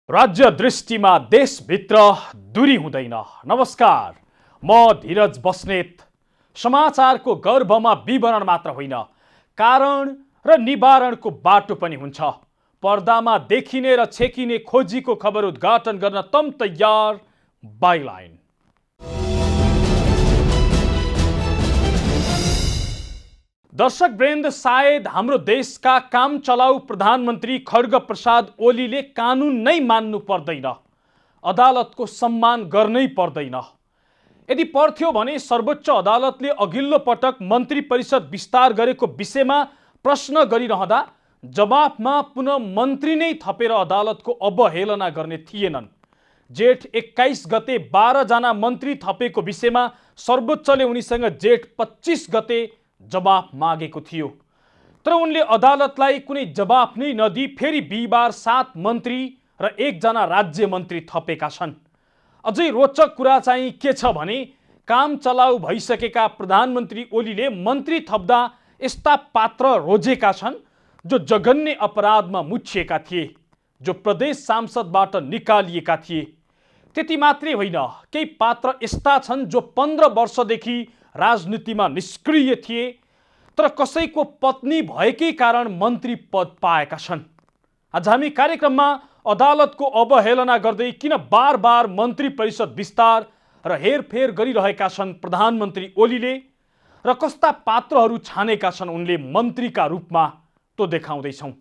राज्य दृष्टिमा देशभित्र दूरी हुँदैन। नमस्कार, म धीरज बस्नेत। समाचारको गर्भमा विवरण मात्र होइन, कारण र निवारणको बाटो पनि हुन्छ। पर्दामा देखिने र छेकिने खोजीको खबर उद्घाटन गर्न तम तयार बाइलाइन। दर्शक वृन्द, सायद हाम्रो देशका काम चलाउ प्रधानमन्त्री खड्ग प्रसाद ओलीले कानुन नै मान्नु पर्दैन, अदालतको सम्मान गर्नै पर्दैन। यदि पर्थ्यो भने सर्वोच्च अदालतले अघिल्लो पटक मन्त्री परिषद विस्तार गरेको विषयमा प्रश्न गरिरहँदा जवाफमा पुनः मन्त्री नै थपेर अदालतको अवहेलना गर्ने थिएनन्। जेठ 21 गते 12 जना मन्त्री थपेको विषयमा सर्वोच्चले उनीसँग जेठ 25 गते जवाफ मागेको थियो, तर उनले अदालतलाई कुनै जवाफ नै नदिई फेरि बिहिबार 7 मन्त्री र 1 जना राज्य मन्त्री थपेका छन्। अझै रोचक कुरा चाहिँ के छ भने काम चलाउ भइसकेका प्रधानमन्त्री ओलीले मन्त्री थप्दा यस्ता पात्र रोजेका छन् जो जघन्य अपराधमा मुछिएका थिए, जो प्रदेश सांसदबाट निकालिएका थिए। त्यति मात्रै होइन, केही पात्र यस्ता छन् जो 15 वर्षदेखि राजनीतिमा निष्क्रिय थिए तर कसैको पत्नी भएकै कारण मन्त्री पद पाएका छन्। आज हामी कार्यक्रममा अदालतको अवहेलना गर्दै किन बार बार मन्त्री परिषद विस्तार र हेरफेर गरिरहेका छन् प्रधानमन्त्री ओलीले र कस्ता पात्रहरू छानेका छन् उनले मन्त्रीका रूपमा, तो देखाउँदैछौँ।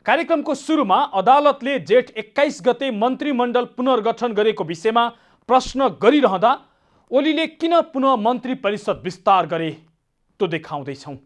कार्यक्रमको सुरुमा अदालतले जेठ 21 गते मन्त्रीमण्डल पुनर्गठन गरेको विषयमा प्रश्न गरिरहँदा ओलीले किन पुनः मन्त्री परिषद विस्तार गरे, तो देखाउँदैछौँ।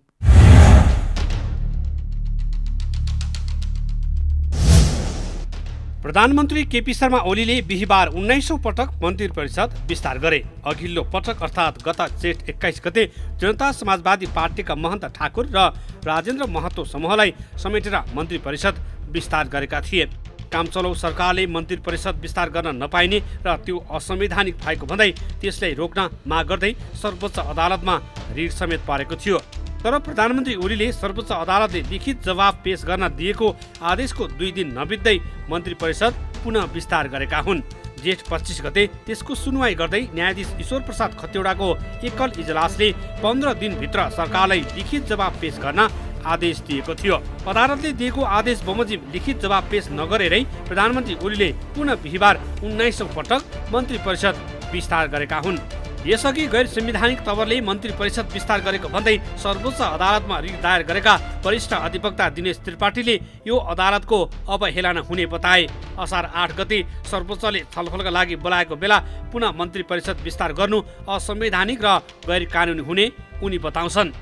प्रधानमन्त्री केपी शर्मा ओलीले बिहिबार 19औं पटक मन्त्री परिषद विस्तार गरे। अघिल्लो पटक अर्थात् गत जेठ 21 गते जनता समाजवादी पार्टीका महन्त ठाकुर र राजेन्द्र महतो समूहलाई समेटेर मन्त्री परिषद विस्तार गरेका थिए। कामचलाउ सरकारले मन्त्री परिषद विस्तार गर्न नपाइने र त्यो असंवैधानिक भएको भन्दै त्यसलाई रोक्न माग गर्दै सर्वोच्च अदालतमा रिट समेत परेको थियो। तर प्रधानमन्त्री ओलीले सर्वोच्च अदालतले लिखित जवाफ पेश गर्न दिएको आदेशको 2 दिन नबित्दै मन्त्री परिषद पुनः विस्तार गरेका हुन्। जेठ 25 गते त्यसको सुनवाई गर्दै न्यायाधीश ईश्वर प्रसाद खतिवडाको एकल इजलासले 15 दिनभित्र सरकारलाई लिखित जवाफ पेश गर्न आदेश दिएको थियो। अदालतले दिएको आदेश बमोजिम लिखित जवाफ पेश नगरेरै प्रधानमन्त्री ओलीले पुनः बिहिबार 19औं पटक मन्त्री परिषद विस्तार गरेका हुन्। यसअघि गैर संवैधानिक तवरले मन्त्री परिषद विस्तार गरेको भन्दै सर्वोच्च अदालतमा रिट दायर गरेका वरिष्ठ अधिवक्ता दिनेश त्रिपाठीले यो अदालतको अवहेलना हुने बताए। असार 8 गते सर्वोच्चले छलफलका लागि बोलाएको बेला पुनः मन्त्री परिषद विस्तार गर्नु असंवैधानिक र गैर कानुनी हुने उनी बताउँछन्।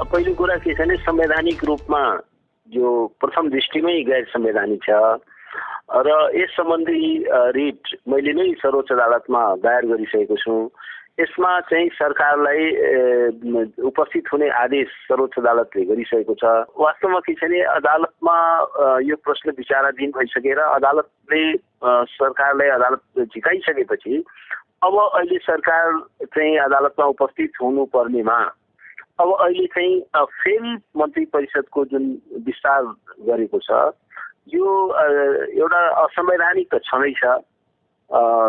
पहिलो कुरा के छ भने संवैधानिक रूपमा जो प्रथम दृष्टिमै गैर संवैधानिक छ र यस सम्बन्धी रिट मैले नै सर्वोच्च अदालतमा दायर गरिसकेको छु। यसमा चाहिँ सरकारलाई उपस्थित हुने आदेश सर्वोच्च अदालतले गरिसकेको छ। वास्तवमा के छ भने अदालतमा यो प्रश्न विचाराधीन भइसकेर अदालतले सरकारलाई अदालत झिकाइसकेपछि अब अहिले सरकार चाहिँ अदालतमा उपस्थित हुनुपर्नेमा अब अहिले चाहिँ फेरि मन्त्री परिषदको जुन विस्तार गरेको छ यो एउटा असंवैधानिक त छँदै छ,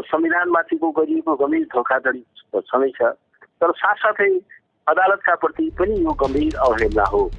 संविधानमाथिको गरिएको गम्भीर धोखाधडी छँदै छ, तर साथसाथै अदालतका प्रति पनि यो गम्भीर अवहेलना हो।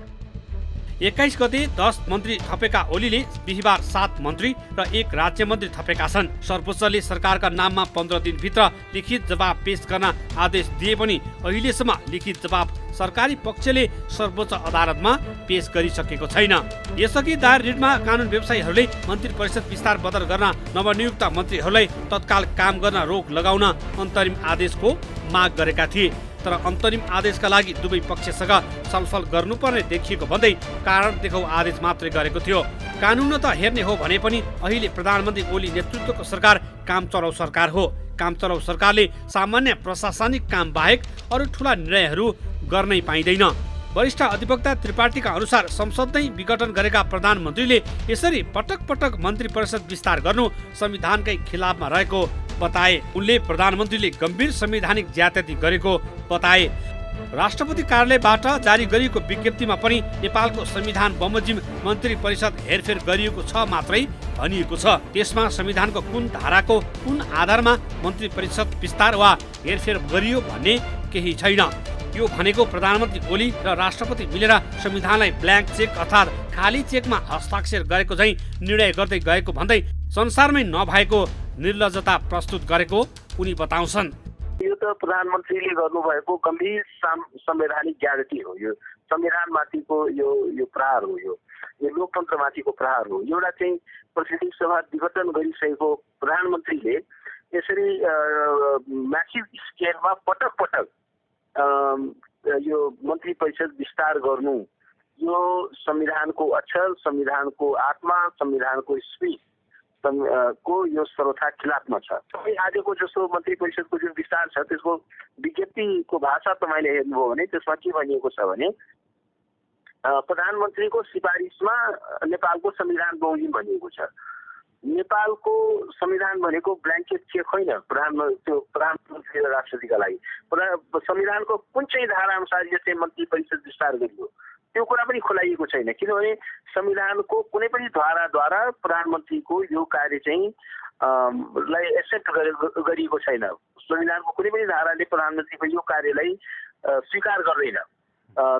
21 गते 10 मन्त्री थपेका ओलीले बिहिबार 7 मन्त्री र 1 राज्य मन्त्री थपेका छन्। सर्वोच्चले सरकारका नाममा 15 दिनभित्र लिखित जवाफ पेश गर्न आदेश दिए पनि अहिलेसम्म लिखित जवाफ सरकारी पक्षले सर्वोच्च अदालतमा पेश गरिसकेको छैन। यसअघि दायर रिटमा कानुन व्यवसायीहरूले मन्त्री परिषद विस्तार बदल गर्न नवनियुक्त मन्त्रीहरूलाई तत्काल काम गर्न रोक लगाउन अन्तरिम आदेशको माग गरेका थिए, तर अन्तरिम आदेशका लागि दुवै पक्षसँग छलफल गर्नुपर्ने देखिएको भन्दै कारण देखाउ आदेश मात्रै गरेको थियो। कानुन त हेर्ने हो भने पनि अहिले प्रधानमन्त्री ओली नेतृत्वको सरकार काम चलाउ सरकार हो। काम चलाउ सरकारले सामान्य प्रशासनिक काम बाहेक अरू ठूला निर्णयहरू गर्नै पाइँदैन। वरिष्ठ अधिवक्ता त्रिपाठीका अनुसार संसद नै विघटन गरेका प्रधानमन्त्रीले यसरी पटक पटक मन्त्री परिषद विस्तार गर्नु संविधानकै खिलाफमा रहेको बताए। उनले प्रधानमन्त्रीले गम्भीर संवैधानिक ज्यादती गरेको बताए। राष्ट्रपति कार्यालयबाट जारी गरिएको विज्ञप्तिमा पनि नेपालको संविधान बमोजिम मन्त्री परिषद हेरफेर गरिएको छ मात्रै भनिएको छ। त्यसमा संविधानको कुन धाराको कुन आधारमा मन्त्री परिषद विस्तार वा हेरफेर गरियो भन्ने केही छैन। यो भनेको प्रधानमन्त्री ओली र राष्ट्रपति मिलेर संविधानलाई ब्ल्याङ्क चेक अर्थात् खाली चेकमा हस्ताक्षर गरेको झैँ निर्णय गर्दै गएको भन्दै संसारमै नभएको निर्लजता प्रस्तुत गरेको उनी बताउँछन्। यो त प्रधानमन्त्रीले गर्नुभएको गम्भीर संवैधानिक ज्यादती हो। यो संविधानमाथिको यो प्रहार हो। यो लोकतन्त्रमाथिको प्रहार हो। एउटा चाहिँ प्रतिनिधि सभा विघटन गरिसकेको प्रधानमन्त्रीले यसरी म्यासिभ स्केलमा पटक पटक यो मन्त्री परिषद विस्तार गर्नु यो संविधानको अक्षर, संविधानको आत्मा, संविधानको स्पिरिट को यो सर्वथा खिलाफमा छ। आजको जस्तो मन्त्री परिषदको जुन विस्तार छ त्यसको विज्ञप्तिको भाषा तपाईँले हेर्नुभयो भने त्यसमा के भनिएको छ भने प्रधानमन्त्रीको सिफारिसमा नेपालको संविधान बमोजिम भनिएको छ। नेपालको संविधान भनेको ब्ल्याङ्केट चेक होइन प्रधानमन्त्री र राष्ट्रपतिका लागि। संविधानको कुन चाहिँ धारा अनुसार यो चाहिँ मन्त्री परिषद विस्तार गरियो त्यो कुरा पनि खुलाइएको छैन। किनभने संविधानको कुनै पनि धाराद्वारा प्रधानमन्त्रीको यो कार्य चाहिँ लाई एक्सेप्ट गरिएको छैन। संविधानको कुनै पनि धाराले प्रधानमन्त्रीको यो कार्यलाई स्वीकार गर्दैन।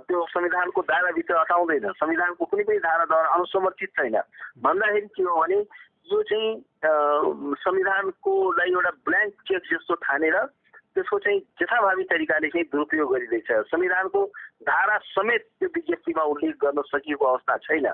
त्यो संविधानको दायराभित्र हटाउँदैन। संविधानको कुनै पनि धाराद्वारा अनुसमर्थित छैन। भन्दाखेरि के हो भने यो चाहिँ संविधानको लागि एउटा ब्ल्याङ्क चेक जस्तो ठानेर त्यसको चाहिँ यथाभावी तरिकाले चाहिँ दुरुपयोग गरिँदैछ। संविधानको धारा समेत त्यो विज्ञप्तिमा उल्लेख गर्न सकिएको अवस्था छैन।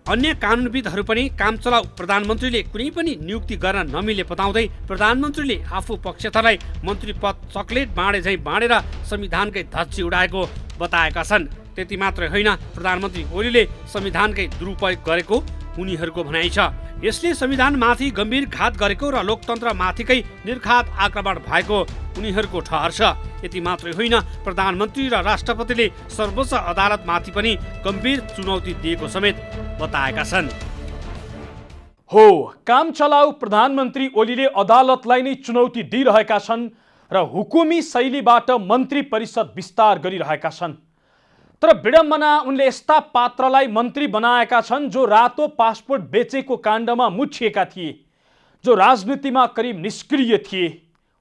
अन्य कानुनविदहरू पनि कामचलाउ प्रधानमन्त्रीले कुनै पनि नियुक्ति गर्न नमिले बताउँदै प्रधानमन्त्रीले आफू पक्षधरलाई मन्त्री पद चक्लेट बाँडे झैँ बाँडेर संविधानकै धज्जी उडाएको बताएका छन्। त्यति मात्रै होइन, प्रधानमन्त्री ओलीले संविधानकै दुरुपयोग गरेको उनीहरूको भनाइ छ। यसले संविधानमाथि गम्भीर घात गरेको र लोकतन्त्रमाथिकै निर्घात आक्रमण भएको उनीहरूको ठहर छ। यति मात्रै होइन, प्रधानमन्त्री र राष्ट्रपतिले सर्वोच्च अदालतमाथि पनि गम्भीर चुनौती दिएको समेत बताएका छन्। हो, काम चलाउ प्रधानमन्त्री ओलीले अदालतलाई नै चुनौती दिइरहेका छन् र हुकुमी शैलीबाट मन्त्री परिषद विस्तार गरिरहेका छन्। तर विडम्बना उनले यस्ता पात्रलाई मन्त्री बनाएका छन् जो रातो पासपोर्ट बेचेको काण्डमा मुछिएका थिए, जो राजनीतिमा करिब निष्क्रिय थिए।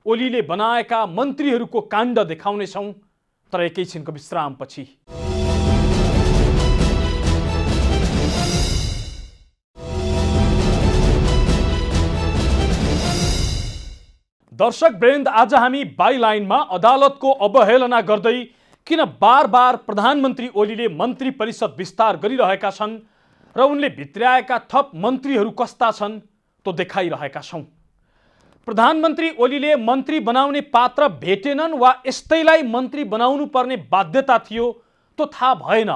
ओलीले बनाएका मन्त्रीहरूको काण्ड देखाउनेछौँ तर एकैछिनको विश्रामपछि। दर्शक वृन्द, आज हामी बाइलाइनमा अदालतको अवहेलना गर्दै किन बार बार प्रधानमन्त्री ओलीले मन्त्री परिषद विस्तार गरिरहेका छन् र उनले भित्र्याएका थप मन्त्रीहरू कस्ता छन् तो देखाइरहेका छौँ। प्रधानमन्त्री ओलीले मन्त्री बनाउने पात्र भेटेनन् वा यस्तैलाई मन्त्री बनाउनु पर्ने बाध्यता थियो तो थाहा भएन।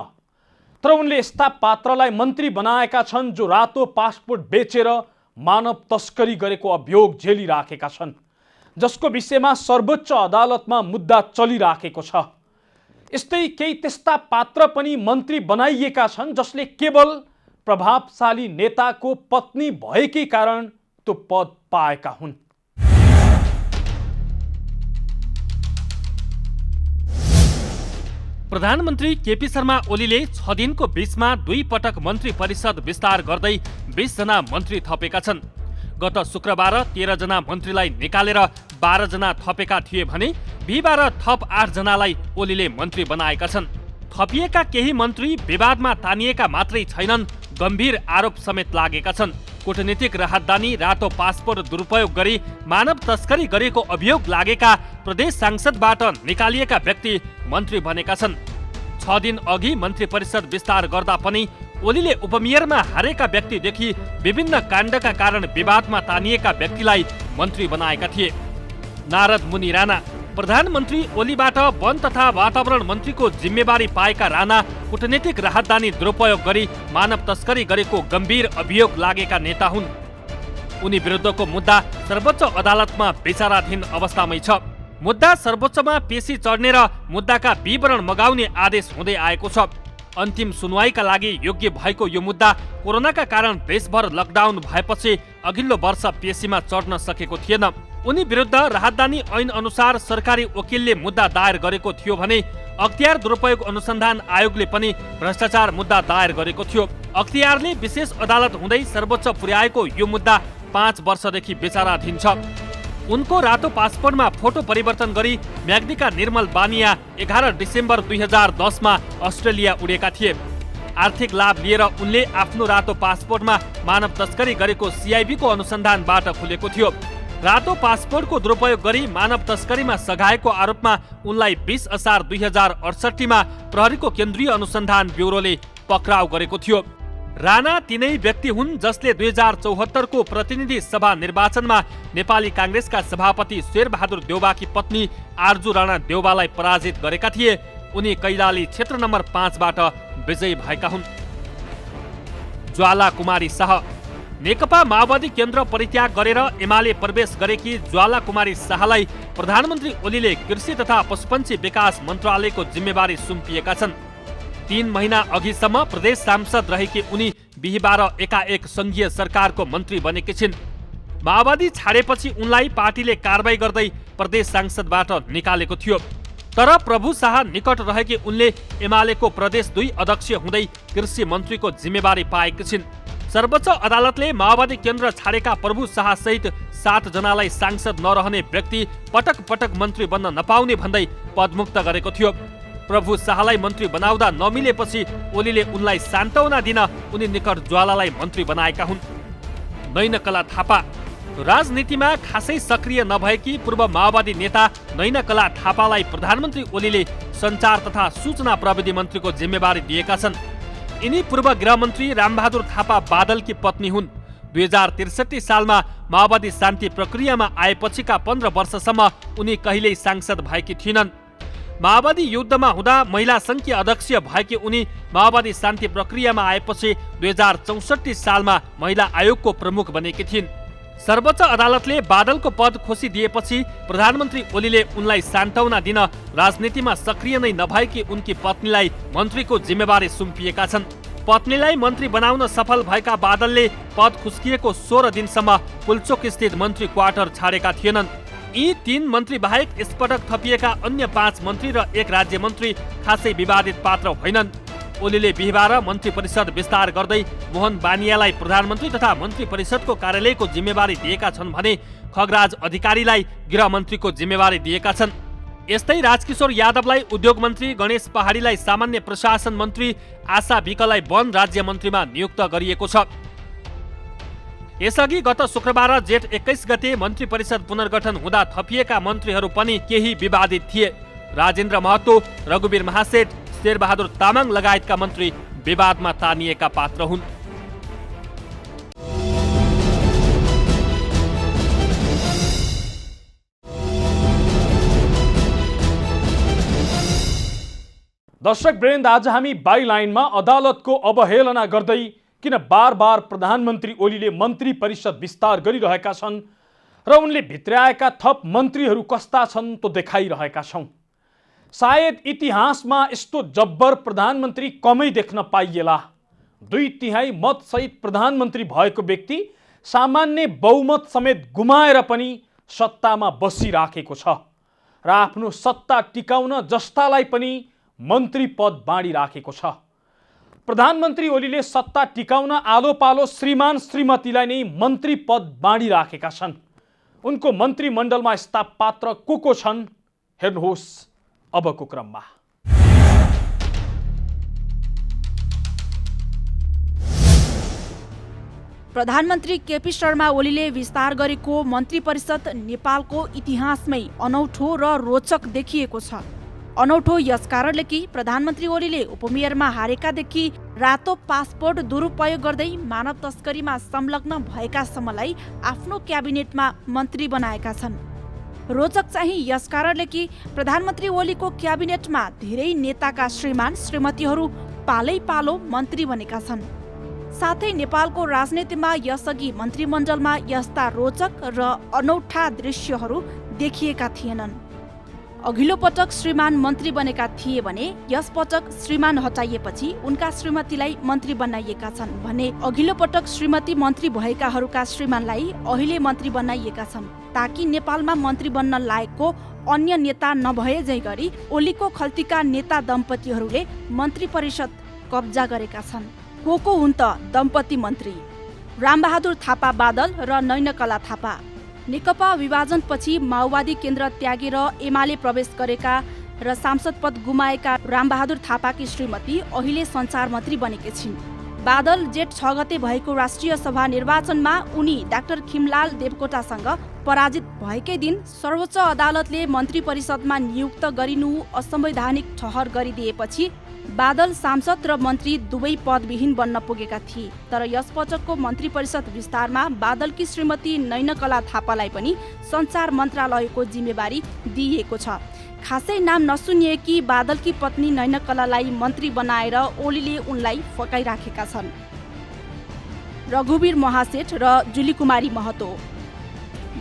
तर उनले यस्ता पात्रलाई मन्त्री बनाएका छन् जो रातो पासपोर्ट बेचेर मानव तस्करी गरेको अभियोग झेलिराखेका छन्, जसको विषयमा सर्वोच्च अदालतमा मुद्दा चलिराखेको छ। यस्तै केही त्यस्ता पात्र पनि मन्त्री बनाइएका छन् जसले केवल प्रभावशाली नेताको पत्नी भएकै कारण त्यो पद पाएका हुन्। प्रधानमन्त्री केपी शर्मा ओलीले 6 दिनको बीचमा 2 पटक मन्त्री परिषद विस्तार गर्दै 20 जना मन्त्री थपेका छन्। गत शुक्रबार 13 जना मन्त्रीलाई निकालेर 12 जना थपेका थिए भने बिहीबार थप 8 जनालाई ओलीले मन्त्री बनाएका छन्। थपिएका केही मन्त्री विवादमा तानिएका मात्रै छैनन्, गम्भीर आरोप समेत लागेका छन्। कूटनीतिक राहतदानी, रातो पासपोर्ट दुरुपयोग गरी मानव तस्करी गरेको अभियोग लागेका प्रदेश सांसदबाट निकालिएका व्यक्ति मन्त्री बनेका छन्। 6 दिन अघि मन्त्री परिषद विस्तार गर्दा पनि ओलीले उपमेयरमा हारेका व्यक्तिदेखि विभिन्न काण्डका कारण विवादमा तानिएका व्यक्तिलाई मन्त्री बनाएका थिए। नारद मुनि राणा, प्रधानमन्त्री ओलीबाट वन तथा वातावरण मन्त्रीको जिम्मेवारी पाएका राणा कूटनीतिक राहतदानी दुरुपयोग गरी मानव तस्करी गरेको गम्भीर अभियोग लागेका नेता हुन्। उनी विरुद्धको मुद्दा सर्वोच्च अदालतमा विचाराधीन अवस्थामै छ। मुद्दा सर्वोच्चमा पेशी चढ्ने र मुद्दाका विवरण मगाउने आदेश हुँदै आएको छ। अन्तिम सुनवाईका लागि योग्य भएको यो मुद्दा कोरोनाका कारण देशभर लकडाउन भएपछि अघिल्लो वर्ष पेशीमा चढ्न सकेको थिएन। उनी विरुद्ध राहतदानी ऐन अनुसार सरकारी वकिलले मुद्दा दायर गरेको थियो भने अख्तियार दुरुपयोग अनुसन्धान आयोगले पनि भ्रष्टाचार मुद्दा दायर गरेको थियो। अख्तियारले विशेष अदालत हुँदै सर्वोच्च पुर्याएको यो मुद्दा 5 वर्षदेखि विचाराधीन छ। उनको रातो पासपोर्टमा फोटो परिवर्तन गरी म्याग्दीका निर्मल बानिया 11 डिसेम्बर 2010 मा अस्ट्रेलिया उडेका थिए। आर्थिक लाभ लिएर उनले आफ्नो रातो पासपोर्टमा मानव तस्करी गरेको सिआइबीको अनुसन्धानबाट खुलेको थियो। रातो पासपोर्टको दुरुपयोग गरी मानव तस्करीमा सघाएको आरोपमा उनलाई 20 असार 2068 मा प्रहरीको केन्द्रीय अनुसन्धान ब्युरोले पक्राउ गरेको थियो। राणा तिनै व्यक्ति हुन् जसले 2074 को प्रतिनिधि सभा निर्वाचनमा नेपाली काङ्ग्रेसका सभापति शेरबहादुर देउबाकी पत्नी आर्जु राणा देउबालाई पराजित गरेका थिए। उनी कैलाली क्षेत्र नम्बर 5 बाट विजयी भएका हुन्। ज्वाला कुमारी शाह नेकपा माओवादी केन्द्र परित्याग गरेर एमाले प्रवेश गरेकी ज्वाला कुमारी शाहलाई प्रधानमन्त्री ओलीले कृषि तथा पशुपन्छी विकास मन्त्रालयको जिम्मेवारी सुम्पिएका छन्। 3 महिना अघिसम्म प्रदेश सांसद रहेकी उनी बिहिबार एकाएक संघीय सरकारको मन्त्री बनेकी छिन्। माओवादी छाडेपछि उनलाई पार्टीले कारबाही गर्दै प्रदेश सांसदबाट निकालेको थियो। तर प्रभु शाह निकट रहेकी उनले एमालेको प्रदेश 2 अध्यक्ष हुँदै कृषि मन्त्रीको जिम्मेवारी पाएकी छिन्। सर्वोच्च अदालतले माओवादी केन्द्र छाडेका प्रभु शाह सहित 7 जनालाई सांसद नरहने व्यक्ति पटक पटक मन्त्री बन्न नपाउने भन्दै पदमुक्त गरेको थियो। प्रभु शाहलाई मन्त्री बनाउँदा नमिलेपछि ओलीले उनलाई सान्त्वना दिन उनी निकट ज्वालालाई मन्त्री बनाएका हुन्। नैनकला थापा राजनीतिमा खासै सक्रिय नभएकी पूर्व माओवादी नेता नैनकला थापालाई प्रधानमन्त्री ओलीले सञ्चार तथा सूचना प्रविधि मन्त्रीको जिम्मेवारी दिएका छन्। यिनी पूर्व गृहमन्त्री रामबहादुर थापा बादलकी पत्नी हुन्। 2063 सालमा माओवादी शान्ति प्रक्रियामा आएपछिका 15 वर्षसम्म उनी कहिल्यै सांसद भएकी थिइनन्। माओवादी युद्धमा हुँदा महिला सङ्घीय अध्यक्ष भएकी उनी माओवादी शान्ति प्रक्रियामा आएपछि 2064 सालमा महिला आयोगको प्रमुख बनेकी थिइन्। सर्वोच्च अदालतले बादलको पद खोसिदिएपछि प्रधानमन्त्री ओलीले उनलाई सान्त्वना दिन राजनीतिमा सक्रिय नै नभएकी उनकी पत्नीलाई मन्त्रीको जिम्मेवारी सुम्पिएका छन्। पत्नीलाई मन्त्री बनाउन सफल भएका बादलले पद खुस्किएको 16 दिनसम्म पुल्चोक स्थित मन्त्री क्वार्टर छाडेका थिएनन्। यी 3 मन्त्री बाहेक यसपटक थपिएका अन्य 5 मन्त्री र 1 राज्य मन्त्री खासै विवादित पात्र होइनन्। ओलीले बिहिबार मन्त्री परिषद विस्तार गर्दै मोहन बानियालाई प्रधानमन्त्री तथा मन्त्री परिषदको कार्यालयको जिम्मेवारी दिएका छन् भने खगराज अधिकारीलाई गृह मन्त्रीको जिम्मेवारी दिएका छन्। यस्तै राजकिशोर यादवलाई उद्योग मन्त्री, गणेश पहाडीलाई सामान्य प्रशासन मन्त्री, आशा विकलाई वन राज्य मन्त्रीमा नियुक्त गरिएको छ। यसअघि गत शुक्रबार जेठ 21 गते मन्त्री परिषद पुनर्गठन हुँदा थपिएका मन्त्रीहरू पनि केही विवादित थिए। राजेन्द्र महतो, रघुवीर महासेठ, शेरबहादुर तामाङ लगायतका मन्त्री विवादमा तानिएका पात्र हुन्। दर्शक वृन्द, आज हामी बाइलाइनमा अदालतको अवहेलना गर्दै किन बार बार प्रधानमन्त्री ओलीले मन्त्री परिषद विस्तार गरिरहेका छन् र उनले भित्र्याएका थप मन्त्रीहरू कस्ता छन् तो देखाइरहेका छौँ। सायद इतिहासमा यस्तो जब्बर प्रधानमन्त्री कमै देख्न पाइएला। 2/3 मतसहित प्रधानमन्त्री भएको व्यक्ति सामान्य बहुमत समेत गुमाएर पनि सत्तामा बसिराखेको छ र आफ्नो सत्ता टिकाउन जस्तालाई पनि मन्त्री पद बाँडिराखेको छ। प्रधानमन्त्री ओलीले सत्ता टिकाउन आलो पालो श्रीमान श्रीमतीलाई नै मन्त्री पद बाँडिराखेका छन्। उनको मन्त्रीमण्डलमा यस्ता पात्र को छन् हेर्नुहोस् अबको क्रममा। प्रधानमन्त्री केपी शर्मा ओलीले विस्तार गरेको मन्त्री परिषद नेपालको इतिहासमै अनौठो र रोचक देखिएको छ। अनौठो यस कारणले कि प्रधानमन्त्री ओलीले उपमेयरमा हारेकादेखि रातो पासपोर्ट दुरुपयोग गर्दै मानव तस्करीमा संलग्न भएकासम्मलाई आफ्नो क्याबिनेटमा मन्त्री बनाएका छन्। रोचक चाहिँ यस कारणले कि प्रधानमन्त्री ओलीको क्याबिनेटमा धेरै नेताका श्रीमान श्रीमतीहरू पालै पालो मन्त्री बनेका छन्। साथै नेपालको राजनीतिमा यसअघि मन्त्रीमण्डलमा यस्ता रोचक र अनौठा दृश्यहरू देखिएका थिएनन्। अघिल्लो पटक श्रीमान मन्त्री बनेका थिए भने यस पटक श्रीमान हटाइएपछि उनका श्रीमतीलाई मन्त्री बनाइएका छन् भने अघिल्लो पटक श्रीमती मन्त्री भएकाहरूका श्रीमानलाई अहिले मन्त्री बनाइएका छन् ताकि नेपालमा मन्त्री बन्न लायकको अन्य नेता नभए जै गरी ओलीको खल्तीका नेता दम्पतिहरूले मन्त्री परिषद कब्जा गरेका छन्। को हुन् त दम्पति मन्त्री? रामबहादुर थापा बादल र नैनकला थापा। नेकपा विभाजनपछि माओवादी केन्द्र त्यागेर एमाले प्रवेश गरेका र सांसद पद गुमाएका रामबहादुर थापाकी श्रीमती अहिले सञ्चार मन्त्री बनेकी छिन्। बादल जेठ 6 गते भएको राष्ट्रिय सभा निर्वाचनमा उनी डाक्टर खिमलाल देवकोटासँग पराजित भएकै दिन सर्वोच्च अदालतले मन्त्री परिषदमा नियुक्त गरिनु असंवैधानिक ठहर गरिदिएपछि बादल सांसद र मन्त्री दुवै पदविहीन बन्न पुगेका थिए। तर यस पटकको मन्त्री परिषद विस्तारमा बादलकी श्रीमती नैनकला थापालाई पनि सञ्चार मन्त्रालयको जिम्मेवारी दिइएको छ। खासै नाम नसुनिएकी बादलकी पत्नी नैनकलालाई मन्त्री बनाएर ओलीले उनलाई फकाइराखेका छन्। रघुवीर महासेठ र जुली कुमारी महतो।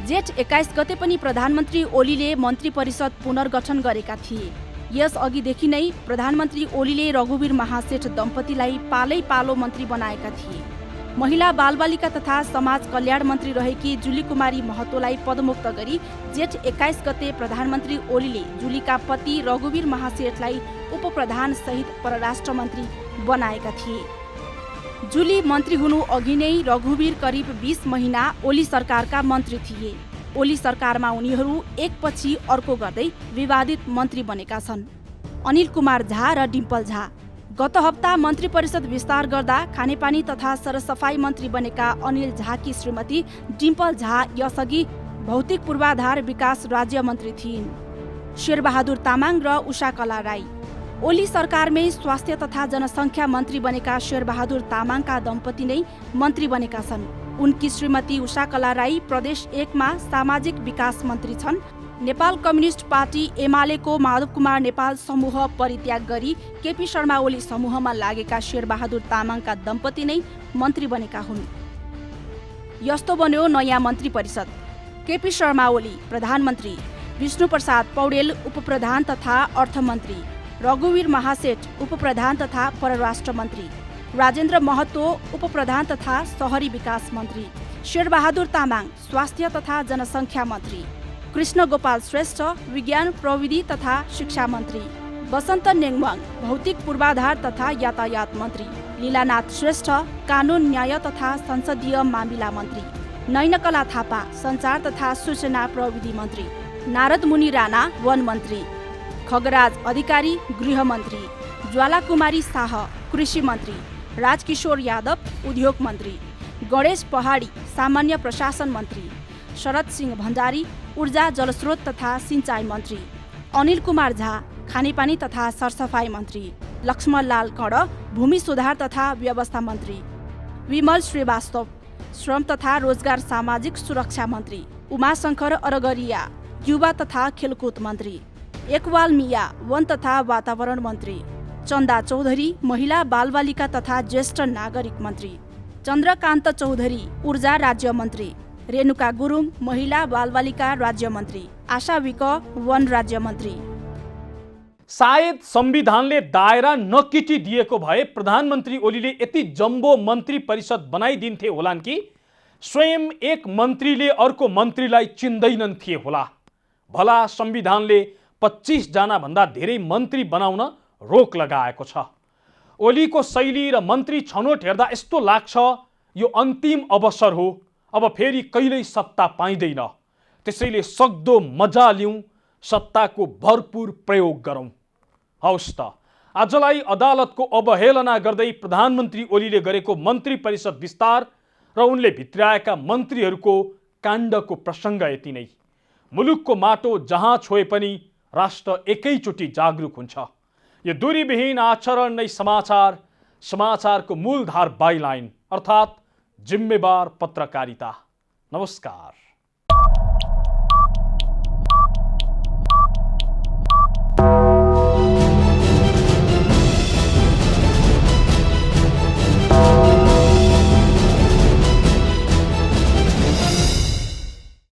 जेठ 21 गते पनि प्रधानमन्त्री ओलीले मन्त्री परिषद पुनर्गठन गरेका थिए। यस अघिदेखि नै प्रधानमन्त्री ओलीले रघुवीर महासेठ दम्पतिलाई पालै पालो मन्त्री बनाएका थिए। महिला बालबालिका तथा समाज कल्याण मन्त्री रहेकी जुली कुमारी महतोलाई पदमुक्त गरी जेठ 21 गते प्रधानमन्त्री ओलीले जुलीका पति रघुवीर महासेठलाई उपप्रधान सहित परराष्ट्र मन्त्री बनाएका थिए। जुली मन्त्री हुनु अघि नै रघुवीर करिब 20 महिना ओली सरकारका मन्त्री थिए। ओली सरकारमा उनीहरू एकपछि अर्को गर्दै विवादित मन्त्री बनेका छन्। अनिल कुमार झा र डिम्पल झा। गत हप्ता मन्त्री परिषद विस्तार गर्दा खानेपानी तथा सरसफाई मन्त्री बनेका अनिल झाकी श्रीमती डिम्पल झा यसअघि भौतिक पूर्वाधार विकास राज्य मन्त्री थिइन्। शेरबहादुर तामाङ र उषाकला राई। ओली सरकारमै स्वास्थ्य तथा जनसङ्ख्या मन्त्री बनेका शेरबहादुर तामाङका दम्पति नै मन्त्री बनेका छन्। उनकी श्रीमती उषाकला राई प्रदेश 1 मा सामाजिक विकास मन्त्री छन्। नेपाल कम्युनिस्ट पार्टी एमालेको माधव कुमार नेपाल समूह परित्याग गरी केपी शर्मा ओली समूहमा लागेका शेरबहादुर तामाङका दम्पति नै मन्त्री बनेका हुन्। यस्तो बन्यो नयाँ मन्त्री परिषद। केपी शर्मा ओली प्रधानमन्त्री, विष्णुप्रसाद पौडेल उपप्रधान तथा अर्थमन्त्री, रघुवीर महासेठ उपप्रधान तथा परराष्ट्र मन्त्री, राजेन्द्र महतो उपप्रधान तथा शहरी विकास मन्त्री, शेरबहादुर तामाङ स्वास्थ्य तथा जनसङ्ख्या मन्त्री, कृष्ण गोपाल श्रेष्ठ विज्ञान प्रविधि तथा शिक्षा मन्त्री, वसन्त नेङवाङ भौतिक पूर्वाधार तथा यातायात मन्त्री, लीलानाथ श्रेष्ठ कानुन न्याय तथा संसदीय मामिला मन्त्री, नैनकला थापा सञ्चार तथा सूचना प्रविधि मन्त्री, नारद मुनि राणा वन मन्त्री, खगराज अधिकारी गृह मन्त्री, ज्वाला कुमारी शाह कृषि मन्त्री, राजकिशोर यादव उद्योग मन्त्री, गणेश पहाडी सामान्य प्रशासन मन्त्री, शरद सिंह भण्डारी ऊर्जा जलस्रोत तथा सिंचाई मन्त्री, अनिल कुमार झा खानेपानी तथा सरसफाई मन्त्री, लक्ष्मणलाल कण भूमि सुधार तथा व्यवस्था मन्त्री, विमल श्रीवास्तव श्रम तथा रोजगार सामाजिक सुरक्षा मन्त्री, उमाशंकर अरगरिया युवा तथा खेलकुद मन्त्री, एकवाल मिया वन तथा वातावरण मन्त्री, चन्दा चौधरी महिला बालबालिका तथा ज्येष्ठ नागरिक मन्त्री, चन्द्रकान्त चौधरी ऊर्जा राज्य मन्त्री, रेणुका गुरुङ महिला बालबालिका राज्य मन्त्री, आशा विक वन राज्य मन्त्री। सायद संविधानले दायरा नकिटी दिएको भए प्रधानमन्त्री ओलीले यति जम्बो मन्त्री परिषद बनाइदिन्थे होलान् कि स्वयं एक मन्त्रीले अर्को मन्त्रीलाई चिन्दैनन् थिए होला। भला संविधानले 25 जना भन्दा धेरै मन्त्री बनाउन रोक लगाएको छ। ओलीको शैली र मन्त्री छनौट हेर्दा यस्तो लाग्छ यो अन्तिम अवसर हो, अब फेरि कहिल्यै सत्ता पाइँदैन। त्यसैले सक्दो मजा लिउँ, सत्ताको भरपूर प्रयोग गरौँ। हवस् त, आजलाई अदालतको अवहेलना गर्दै प्रधानमन्त्री ओलीले गरेको मन्त्री परिषद विस्तार र उनले भित्र्याएका मन्त्रीहरूको काण्डको प्रसङ्ग यति नै। मुलुकको माटो जहाँ छोए पनि राष्ट्र एकैचोटि जागरुक हुन्छ। यो दूरीविहीन आचरण नै समाचार, समाचारको मूलधार बाइलाइन अर्थात् जिम्मेवार पत्रकारिता। नमस्कार।